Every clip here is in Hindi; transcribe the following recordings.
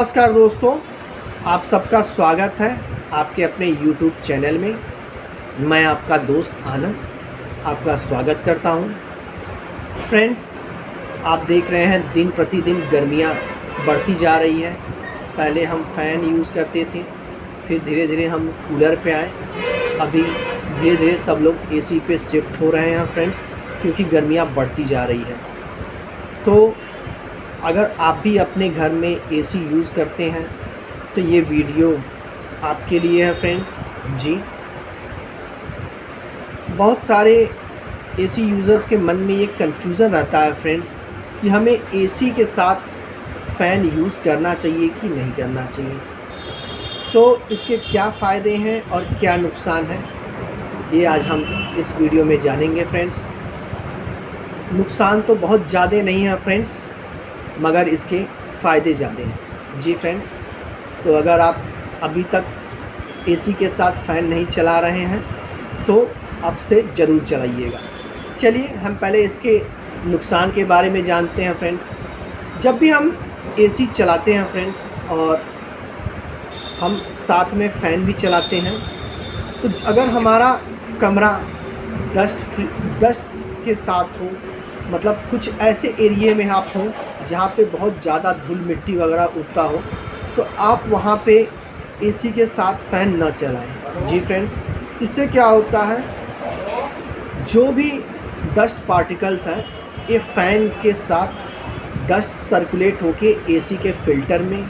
नमस्कार दोस्तों, आप सबका स्वागत है आपके अपने YouTube चैनल में। मैं आपका दोस्त आनंद आपका स्वागत करता हूं। फ्रेंड्स, आप देख रहे हैं दिन प्रतिदिन गर्मियां बढ़ती जा रही है। पहले हम फ़ैन यूज़ करते थे, फिर धीरे धीरे हम कूलर पे आए, अभी धीरे धीरे सब लोग AC पे शिफ्ट हो रहे हैं फ्रेंड्स, क्योंकि गर्मियां बढ़ती जा रही है। तो अगर आप भी अपने घर में AC यूज़ करते हैं तो ये वीडियो आपके लिए है फ्रेंड्स। जी, बहुत सारे AC यूज़र्स के मन में ये कन्फ्यूज़न रहता है फ्रेंड्स कि हमें AC के साथ फ़ैन यूज़ करना चाहिए कि नहीं करना चाहिए। तो इसके क्या फ़ायदे हैं और क्या नुकसान है, ये आज हम इस वीडियो में जानेंगे फ्रेंड्स। नुकसान तो बहुत ज़्यादा नहीं है फ्रेंड्स, मगर इसके फ़ायदे ज़्यादा हैं। जी फ्रेंड्स, तो अगर आप अभी तक AC के साथ फ़ैन नहीं चला रहे हैं तो अब से ज़रूर चलाइएगा। चलिए हम पहले इसके नुकसान के बारे में जानते हैं फ्रेंड्स। जब भी हम AC चलाते हैं फ्रेंड्स और हम साथ में फ़ैन भी चलाते हैं, तो अगर हमारा कमरा डस्ट के साथ हो, मतलब कुछ ऐसे एरिए में आप हों जहाँ पे बहुत ज़्यादा धूल मिट्टी वगैरह उड़ता हो, तो आप वहाँ पे AC के साथ फ़ैन ना चलाएं। जी फ्रेंड्स, इससे क्या होता है, जो भी डस्ट पार्टिकल्स हैं ये फ़ैन के साथ डस्ट सर्कुलेट होके AC के फ़िल्टर में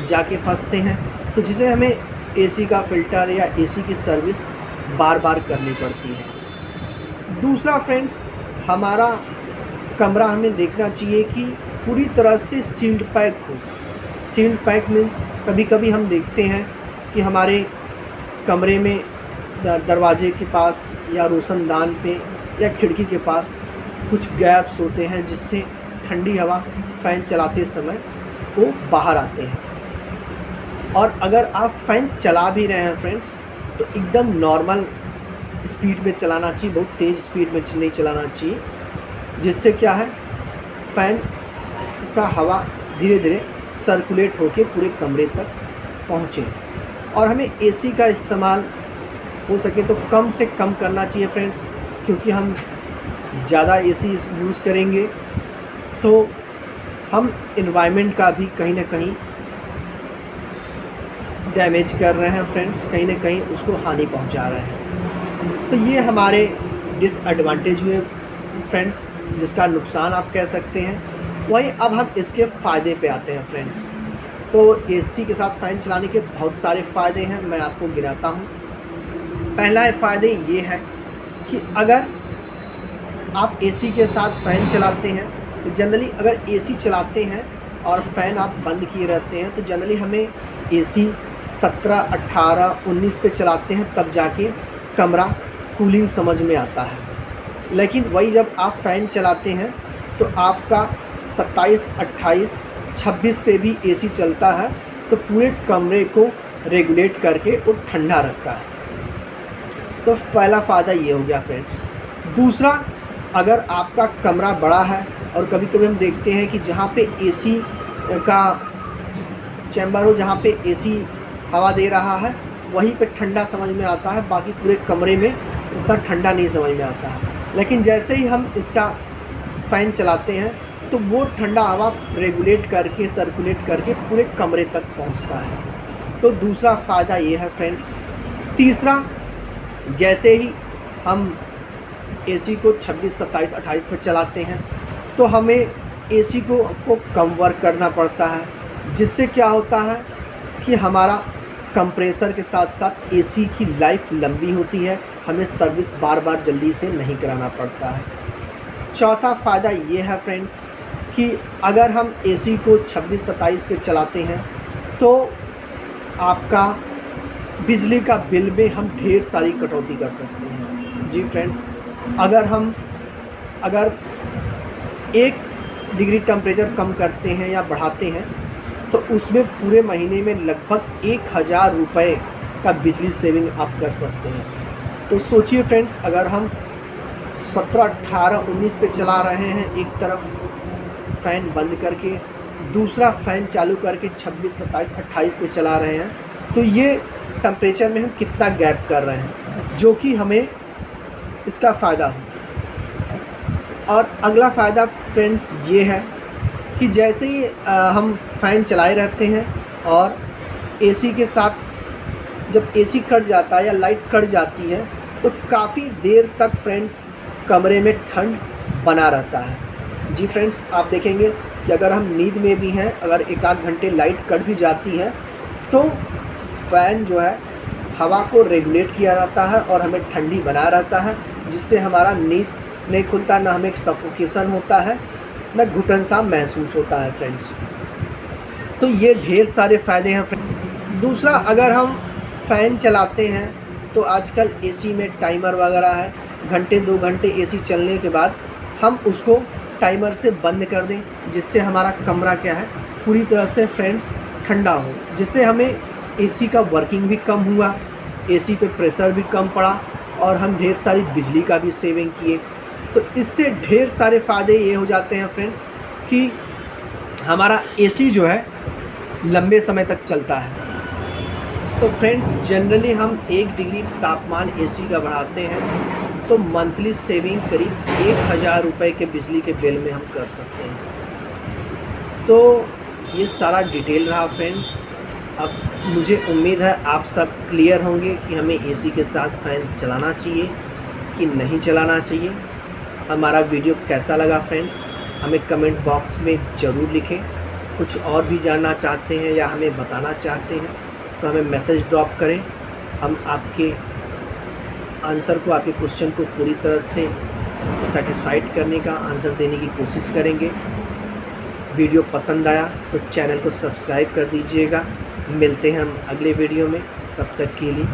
जाके फंसते हैं, तो जिसे हमें AC का फ़िल्टर या AC की सर्विस बार बार करनी पड़ती है। दूसरा फ्रेंड्स, हमारा कमरा हमें देखना चाहिए कि पूरी तरह से सील्ड पैक हो। सील्ड पैक मीन्स कभी कभी हम देखते हैं कि हमारे कमरे में दरवाजे के पास या रोशनदान पे या खिड़की के पास कुछ गैप्स होते हैं, जिससे ठंडी हवा फ़ैन चलाते समय वो बाहर आते हैं। और अगर आप फ़ैन चला भी रहे हैं फ्रेंड्स, तो एकदम नॉर्मल स्पीड में चलाना चाहिए, बहुत तेज़ स्पीड में नहीं चलाना चाहिए, जिससे क्या है, फ़ैन का हवा धीरे धीरे सर्कुलेट होके पूरे कमरे तक पहुँचे। और हमें AC का इस्तेमाल हो सके तो कम से कम करना चाहिए फ्रेंड्स, क्योंकि हम ज़्यादा AC यूज़ करेंगे तो हम इन्वायरमेंट का भी कहीं ना कहीं डैमेज कर रहे हैं फ्रेंड्स, कहीं ना कहीं उसको हानि पहुंचा रहे हैं। तो ये हमारे डिसएडवांटेज हुए फ्रेंड्स, जिसका नुकसान आप कह सकते हैं। वहीं अब हम इसके फ़ायदे पे आते हैं फ्रेंड्स। तो AC के साथ फ़ैन चलाने के बहुत सारे फ़ायदे हैं, मैं आपको गिनाता हूँ। पहला फ़ायदे ये है कि अगर आप AC के साथ फ़ैन चलाते हैं तो जनरली अगर AC चलाते हैं और फ़ैन आप बंद किए रहते हैं, तो जनरली हमें AC 17, 18, 19 पे चलाते हैं, तब जाके कमरा कूलिंग समझ में आता है। लेकिन वही जब आप फ़ैन चलाते हैं तो आपका 27, 28, 26 पे भी AC चलता है, तो पूरे कमरे को रेगुलेट करके वो ठंडा रखता है। तो पहला फ़ायदा ये हो गया फ्रेंड्स। दूसरा, अगर आपका कमरा बड़ा है और कभी कभी हम देखते हैं कि जहाँ पे AC का चैम्बर हो, जहाँ पे AC हवा दे रहा है, वहीं पे ठंडा समझ में आता है, बाकी पूरे कमरे में उतना ठंडा नहीं समझ में आता है। लेकिन जैसे ही हम इसका फ़ैन चलाते हैं तो वो ठंडा हवा रेगुलेट करके सर्कुलेट करके पूरे कमरे तक पहुंचता है। तो दूसरा फ़ायदा ये है फ्रेंड्स। तीसरा, जैसे ही हम AC को 26, 27, 28 पर चलाते हैं तो हमें AC को कम वर्क करना पड़ता है, जिससे क्या होता है कि हमारा कंप्रेसर के साथ साथ AC की लाइफ लंबी होती है, हमें सर्विस बार बार जल्दी से नहीं कराना पड़ता है। चौथा फ़ायदा ये है फ्रेंड्स कि अगर हम AC को 26, 27 पे चलाते हैं तो आपका बिजली का बिल में हम ढेर सारी कटौती कर सकते हैं। जी फ्रेंड्स, अगर 1 डिग्री टेम्परेचर कम करते हैं या बढ़ाते हैं तो उसमें पूरे महीने में लगभग 1000 रुपये का बिजली सेविंग आप कर सकते हैं। तो सोचिए फ्रेंड्स, अगर हम 17, 18, 19 पे चला रहे हैं एक तरफ फ़ैन बंद करके, दूसरा फ़ैन चालू करके 26, 27, 28 पे चला रहे हैं, तो ये टेम्परेचर में हम कितना गैप कर रहे हैं, जो कि हमें इसका फ़ायदा हो। और अगला फ़ायदा फ्रेंड्स ये है कि जैसे ही हम फ़ैन चलाए रहते हैं और एसी के साथ जब एसी कट जाता है या लाइट कट जाती है तो काफ़ी देर तक फ्रेंड्स कमरे में ठंड बना रहता है। जी फ्रेंड्स, आप देखेंगे कि अगर हम नींद में भी हैं, अगर एक आध घंटे लाइट कट भी जाती है तो फ़ैन जो है हवा को रेगुलेट किया रहता है और हमें ठंडी बना रहता है, जिससे हमारा नींद नहीं खुलता, ना हमें सफोकेशन होता है, ना घुटन सा महसूस होता है फ्रेंड्स। तो ये ढेर सारे फ़ायदे हैं फ्रेंड्स। दूसरा, अगर हम फ़ैन चलाते हैं तो आजकल एसी में टाइमर वगैरह है, घंटे 2 घंटे एसी चलने के बाद हम उसको टाइमर से बंद कर दें, जिससे हमारा कमरा क्या है पूरी तरह से फ्रेंड्स ठंडा हो, जिससे हमें एसी का वर्किंग भी कम हुआ, एसी पे प्रेशर भी कम पड़ा और हम ढेर सारी बिजली का भी सेविंग किए। तो इससे ढेर सारे फ़ायदे ये हो जाते हैं फ्रेंड्स कि हमारा एसी जो है लंबे समय तक चलता है। तो फ्रेंड्स, जनरली हम 1 डिग्री तापमान एसी का बढ़ाते हैं तो मंथली सेविंग करीब 1000 रुपये के बिजली के बिल में हम कर सकते हैं। तो ये सारा डिटेल रहा फ्रेंड्स। अब मुझे उम्मीद है आप सब क्लियर होंगे कि हमें एसी के साथ फ़ैन चलाना चाहिए कि नहीं चलाना चाहिए। हमारा वीडियो कैसा लगा फ्रेंड्स, हमें कमेंट बॉक्स में ज़रूर लिखें। कुछ और भी जानना चाहते हैं या हमें बताना चाहते हैं तो हमें मैसेज ड्रॉप करें। हम आपके आंसर को, आपके क्वेश्चन को पूरी तरह से सेटिस्फाइड करने का आंसर देने की कोशिश करेंगे। वीडियो पसंद आया तो चैनल को सब्सक्राइब कर दीजिएगा। मिलते हैं हम अगले वीडियो में, तब तक के लिए